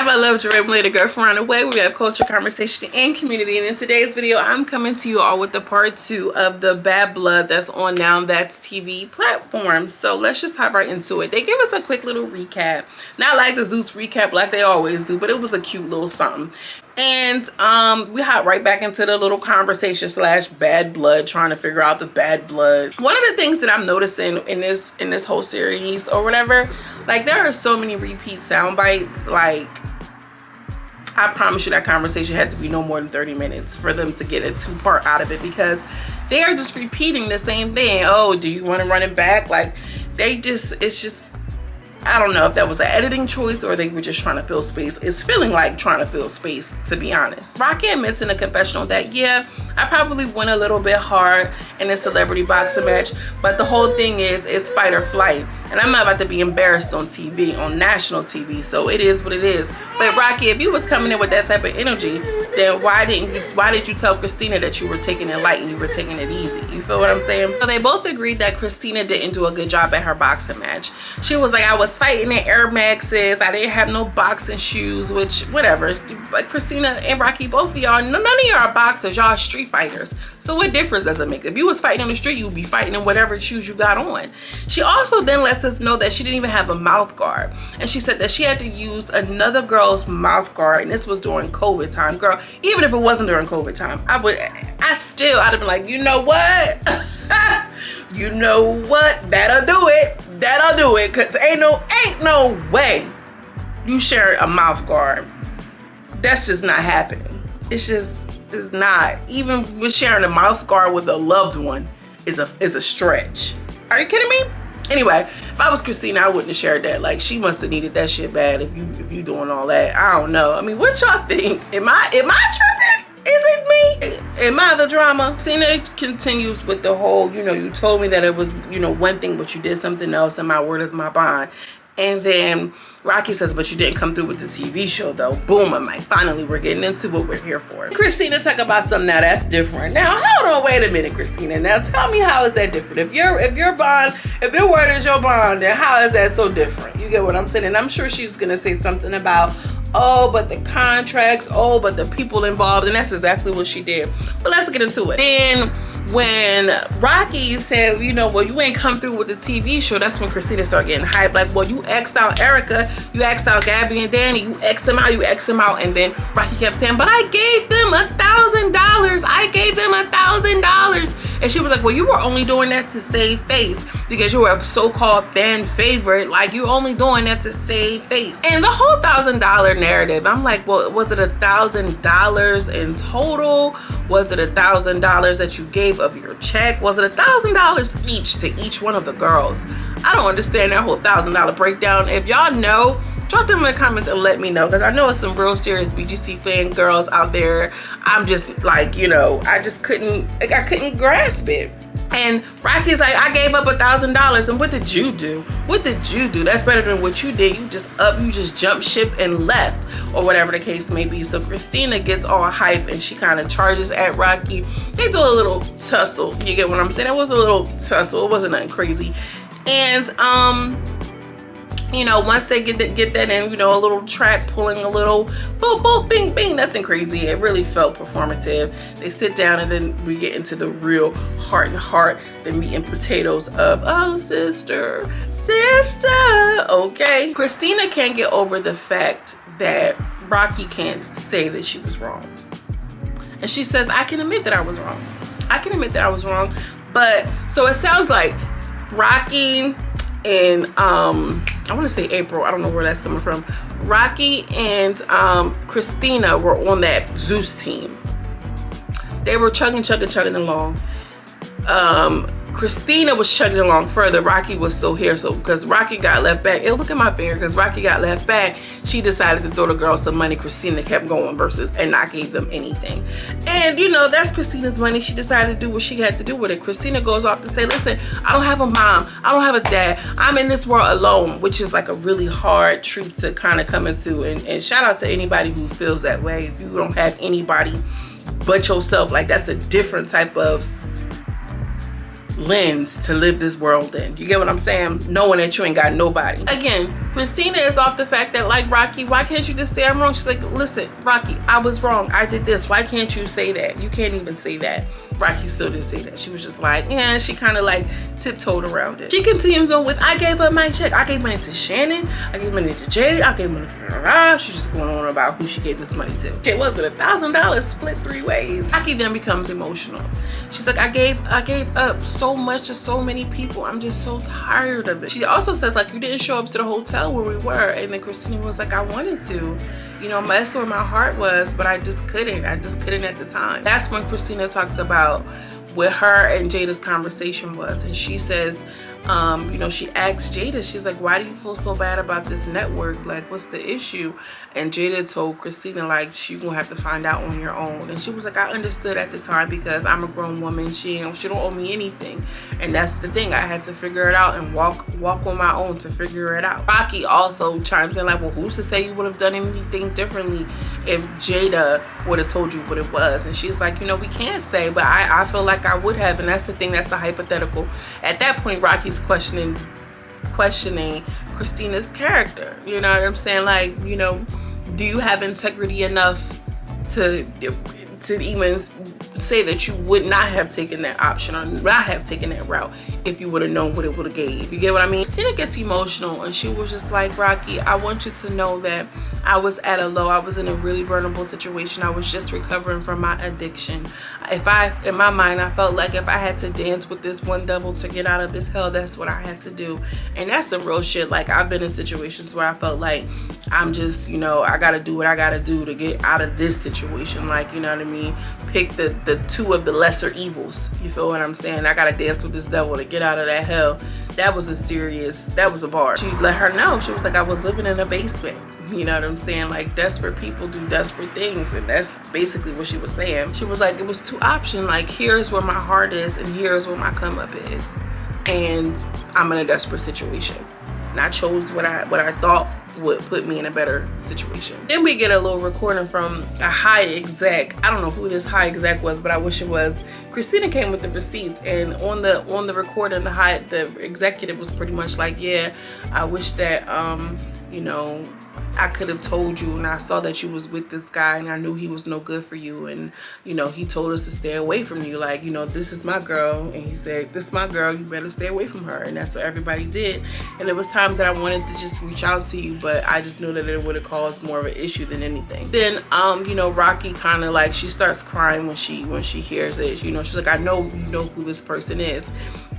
have my love Jerome later girlfriend on the way. We have culture, conversation, and community. And in today's video, I'm coming to you all with the part 2 of the Bad Blood that's on Now That's TV platform. So let's just hop right into it. They give us a quick little recap. Not like the Zeus recap like they always do, but it was a cute little something. And we hop right back into the little conversation / bad blood, trying to figure out the bad blood. One of the things that I'm noticing in this whole series or whatever, like there are so many repeat sound bites. Like I promise you that conversation had to be no more than 30 minutes for them to get a 2-part out of it, because they are just repeating the same thing. Oh, do you want to run it back? Like it's just, I don't know if that was an editing choice or they were just trying to fill space. It's feeling like trying to fill space, to be honest. Rocky admits in a confessional that, yeah, I probably went a little bit hard in a celebrity boxing match, but the whole thing is fight or flight. And I'm not about to be embarrassed on TV, on national TV, so it is what it is. But Rocky, if you was coming in with that type of energy, then why did you tell Christina that you were taking it light and you were taking it easy? You feel what I'm saying? So they both agreed that Christina didn't do a good job at her boxing match. She was like, I was fighting in Air Maxes, I didn't have no boxing shoes, which whatever. But Christina and Rocky, both of y'all, none of y'all are boxers, y'all are street fighters. So what difference does it make? If you was fighting in the street, you'd be fighting in whatever shoes you got on. She also then lets us know that she didn't even have a mouth guard. And she said that she had to use another girl's mouth guard, and this was during COVID time. Girl, even if it wasn't during COVID time, I'd have been like, you know what? You know what? That'll do it. That'll do it. Cause ain't no way you share a mouth guard. That's just not happening. It's not. Even with sharing a mouth guard with a loved one is a stretch. Are you kidding me? Anyway, if I was Christina, I wouldn't have shared that. Like, she must have needed that shit bad if you doing all that. I don't know. I mean, what y'all think? Am I tripping? Is it me? Am I the drama? Christina continues with the whole, you told me that it was, one thing, but you did something else, and my word is my bond. And then Rocky says, but you didn't come through with the TV show though. Boom, I'm like, finally, we're getting into what we're here for. Christina talk about something now that's different. Now, hold on, wait a minute, Christina. Now tell me, how is that different? If your word is your bond, then how is that so different? You get what I'm saying? And I'm sure she's gonna say something about, oh, but the contracts, oh, but the people involved, and that's exactly what she did. But let's get into it. And when Rocky said, well, you ain't come through with the TV show, that's when Christina started getting hyped. Like, well, you X'd out Erica, you X'd out Gabby and Danny, you X'd them out, and then Rocky kept saying, but I gave them $1,000. I gave them $1,000. And she was like, well, you were only doing that to save face because you were a so-called fan favorite. Like, you're only doing that to save face. And the whole $1,000 narrative, I'm like, well, was it $1,000 in total? Was it $1,000 that you gave of your check? Was it $1,000 each to each one of the girls? I don't understand that whole $1,000 breakdown. If y'all know, drop them in the comments and let me know, because I know it's some real serious BGC fan girls out there. I'm just like, I couldn't grasp it. And Rocky's like, I gave up $1,000. And what did you do? What did you do? That's better than what you did. You just jumped ship and left, or whatever the case may be. So Christina gets all hype and she kind of charges at Rocky. They do a little tussle. You get what I'm saying? It was a little tussle. It wasn't nothing crazy. And once they get that in, a little track pulling, a little boop, boop, bing, bing, nothing crazy. It really felt performative. They sit down and then we get into the real heart and heart, the meat and potatoes of, oh, sister, okay. Christina can't get over the fact that Rocky can't say that she was wrong. And she says, I can admit that I was wrong. But, so it sounds like Rocky and I want to say April, I don't know where that's coming from. Rocky and Christina were on that Zeus team. They were chugging along. Christina was chugging along further. Rocky was still here. So because Rocky got left back, look at my finger, because Rocky got left back, she decided to throw the girls some money. Christina kept going and not gave them anything. And that's Christina's money. She decided to do what she had to do with it. Christina goes off to say, listen, I don't have a mom, I don't have a dad, I'm in this world alone, which is like a really hard truth to kind of come into. And shout out to anybody who feels that way. If you don't have anybody but yourself, like, that's a different type of lens to live this world in. You get what I'm saying? Knowing that you ain't got nobody. Again, Christina is off the fact that, like, Rocky, why can't you just say I'm wrong? She's like, listen, Rocky, I was wrong. I did this. Why can't you say that? You can't even say that. Rocky still didn't say that. She was just like, yeah, she kind of like tiptoed around it. She continues on with, I gave up my check. I gave money to Shannon. I gave money to Jade. I gave money to She's just going on about who she gave this money to. It wasn't $1,000 split 3 ways. Rocky then becomes emotional. She's like, I gave up so much to so many people. I'm just so tired of it. She also says, like, you didn't show up to the hotel where we were. And then Christina was like, I wanted to. You know, that's where my heart was, but I just couldn't. I just couldn't at the time. That's when Christina talks about what her and Jada's conversation was. And she says, you know, she asked Jada, she's like, why do you feel so bad about this network? Like, what's the issue? And Jada told Christina, like, she gonna have to find out on your own. And she was like, I understood at the time because I'm a grown woman. She don't owe me anything. And that's the thing. I had to figure it out and walk on my own to figure it out. Rocky also chimes in like, well, who's to say you would have done anything differently if Jada would have told you what it was? And she's like, you know, we can't say, but I feel like I would have. And that's the thing. That's a hypothetical. At that point, Rocky's questioning Christina's character. You know what I'm saying? Like, you know, do you have integrity enough to even say that you would not have taken that option or not have taken that route if you would have known what it would have gave? You get what I mean? Christina gets emotional and she was just like, Rocky, I want you to know that I was at a low. I was in a really vulnerable situation. I was just recovering from my addiction. In my mind, I felt like if I had to dance with this one devil to get out of this hell, that's what I had to do. And that's the real shit. Like, I've been in situations where I felt like I'm just, you know, I gotta do what I gotta do to get out of this situation. Like, you know what I mean? Pick the two of the lesser evils. You feel what I'm saying? I gotta dance with this devil to get out of that hell. That was a bar. She let her know. She was like, I was living in a basement. You know what I'm saying? Like, desperate people do desperate things. And that's basically what she was saying. She was like, it was 2 options. Like, here's where my heart is and here's where my come up is. And I'm in a desperate situation. And I chose what I thought would put me in a better situation. Then we get a little recording from a high exec. I don't know who this high exec was, but I wish it was. Christina came with the receipts, and on the recording, the executive was pretty much like, yeah, I wish that you know, I could have told you, and I saw that you was with this guy and I knew he was no good for you, and you know, he told us to stay away from you. Like, you know, this is my girl, and he said, this is my girl, you better stay away from her. And that's what everybody did. And there was times that I wanted to just reach out to you, but I just knew that it would have caused more of an issue than anything. Then you know, Rocky kind of like, she starts crying when she hears it. You know, she's like, I know you know who this person is.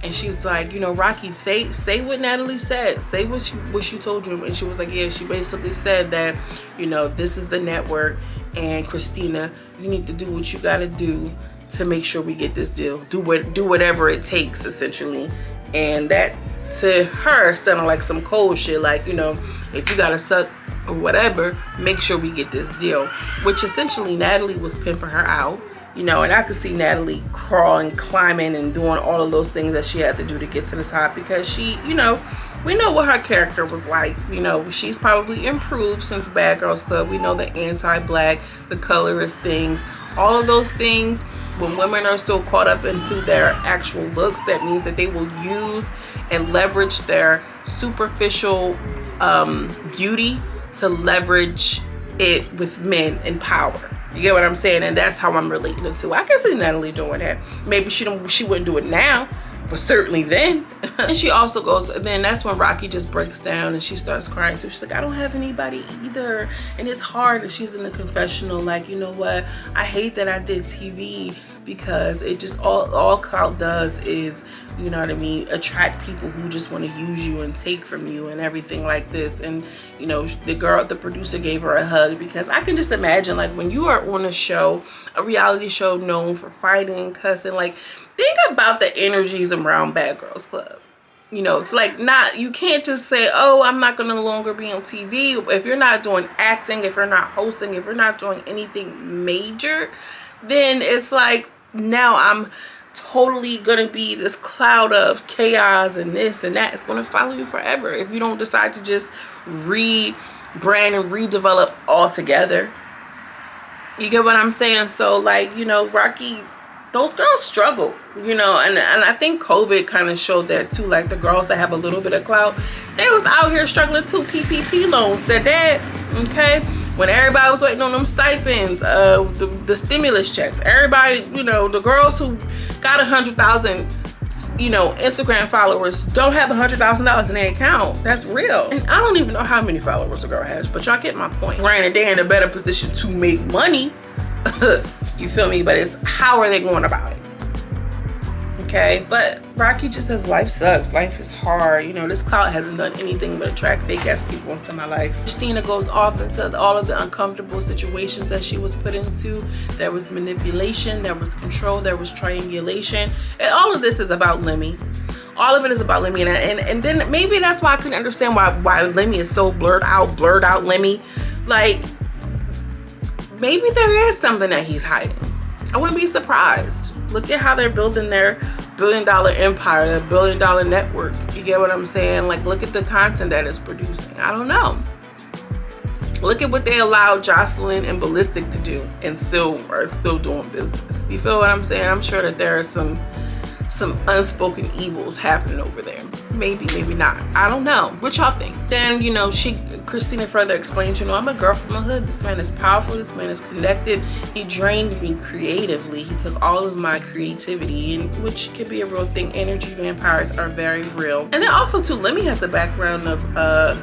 And she's like, you know, Rocky, say what Natalie said. Say what she told you. And she was like, yeah, she basically said that, you know, this is the network, and Christina, you need to do what you gotta do to make sure we get this deal. Do whatever it takes, essentially. And that to her sounded like some cold shit. Like, you know, if you gotta suck or whatever, make sure we get this deal. Which essentially Natalie was pimping her out. You know, and I could see Natalie crawling, climbing, and doing all of those things that she had to do to get to the top, because she, you know, we know what her character was like. You know, she's probably improved since Bad Girls Club. We know the anti-black, the colorist things, all of those things. When women are still caught up into their actual looks, that means that they will use and leverage their superficial beauty to leverage it with men in power. You get what I'm saying? And that's how I'm relating it to. I can see Natalie doing that. Maybe she wouldn't do it now, but certainly then. And she also goes, then that's when Rocky just breaks down and she starts crying too. She's like, I don't have anybody either. And it's hard. And she's in the confessional like, you know what? I hate that I did TV, because it just, all clout does is, you know what I mean, attract people who just want to use you and take from you and everything like this. And you know, the producer gave her a hug, because I can just imagine, like, when you are on a show, a reality show known for fighting, cussing, like, think about the energies around Bad Girls Club. You know, it's like, you can't just say, oh, I'm not gonna no longer be on TV. If you're not doing acting, if you're not hosting, if you're not doing anything major, then it's like, now I'm totally gonna be this cloud of chaos and this and that. It's gonna follow you forever if you don't decide to just rebrand and redevelop altogether. You get what I'm saying? So, like, you know, Rocky those girls struggle, you know, and I think COVID kind of showed that too. Like the girls that have a little bit of clout, they was out here struggling too. PPP loans said that, okay? When everybody was waiting on them stipends, the stimulus checks, everybody, you know, the girls who got 100,000, you know, Instagram followers don't have $100,000 in their account. That's real. And I don't even know how many followers a girl has, but y'all get my point. Granted, they're in a better position to make money. You feel me? But it's how are they going about it? Okay, but Rocky just says life sucks, life is hard, you know, this clout hasn't done anything but attract fake ass people into my life. Christina goes off into all of the uncomfortable situations that she was put into. There was manipulation, there was control, there was triangulation, and all of this is about Lemmy. All of it is about Lemmy, and then maybe that's why I couldn't understand why Lemmy is so blurred out Lemmy. Like, maybe there is something that he's hiding. I wouldn't be surprised. Look at how they're building their billion-dollar empire, their billion-dollar network. You get what I'm saying? Like, look at the content that it's producing. I don't know. Look at what they allowed Jocelyn and Ballistic to do and are still doing business. You feel what I'm saying? I'm sure that there are some unspoken evils happening over there. Maybe, maybe not. I don't know. What y'all think? Then, you know, Christina further explains, you know, I'm a girl from the hood. This man is powerful. This man is connected. He drained me creatively. He took all of my creativity, and which can be a real thing. Energy vampires are very real. And then also too, Lemmy has the background of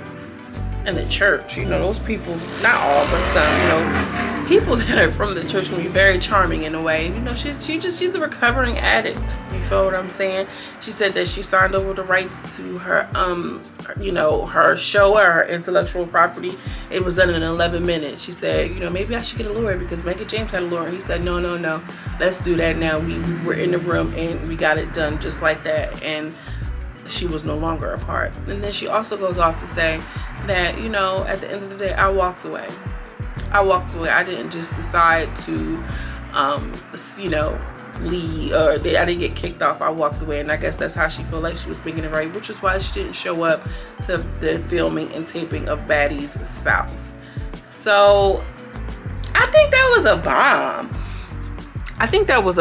in the church. You know, those people, not all, but some, you know, people that are from the church can be very charming in a way. You know, she's a recovering addict. You feel what I'm saying? She said that she signed over the rights to her you know, her show or her intellectual property. It was done in 11 minutes. She said, you know, maybe I should get a lawyer because Megan James had a lawyer. And he said, no, let's do that now. We were in the room and we got it done just like that. And she was no longer a part. And then she also goes off to say that, you know, at the end of the day, I walked away. I didn't just decide to you know, leave, or I didn't get kicked off. I walked away, and I guess that's how she felt like she was speaking it right, which is why she didn't show up to the filming and taping of Baddies South. So I think that was a bomb. I think that was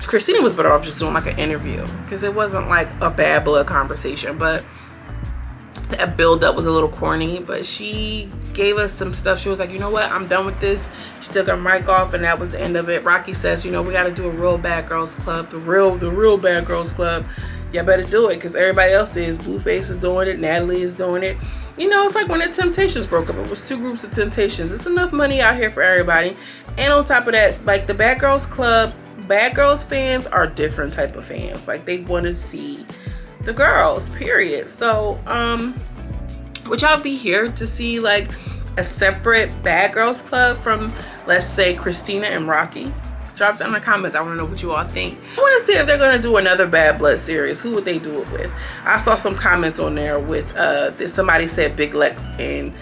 Christina was better off just doing like an interview, because it wasn't like a bad blood conversation, but that build up was a little corny. But she gave us some stuff. She was like, you know what, I'm done with this. She took her mic off, and that was the end of it. Rocky says, you know, we got to do a real bad girls club, the real bad girls club. Y'all better do it, because everybody else is. Blueface is doing it, Natalie is doing it. You know, it's like when the Temptations broke up. It was two groups of Temptations. It's enough money out here for everybody. And on top of that, like the Bad Girls Club, Bad Girls fans are different type of fans. Like, they want to see the girls, period. So would y'all be here to see like a separate Bad Girls Club from, let's say, Christina and Rocky? Drop down in the comments. I want to know what you all think. I want to see if they're going to do another Bad Blood series. Who would they do it with? I saw some comments on there with somebody said Big Lex and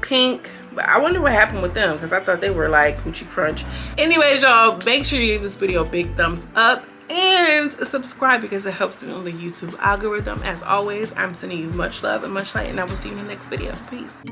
Pink. But I wonder what happened with them, because I thought they were like Coochie Crunch. Anyways, y'all, make sure you give this video a big thumbs up and subscribe, because it helps me on the YouTube algorithm. As always, I'm sending you much love and much light, and I will see you in the next video. Peace.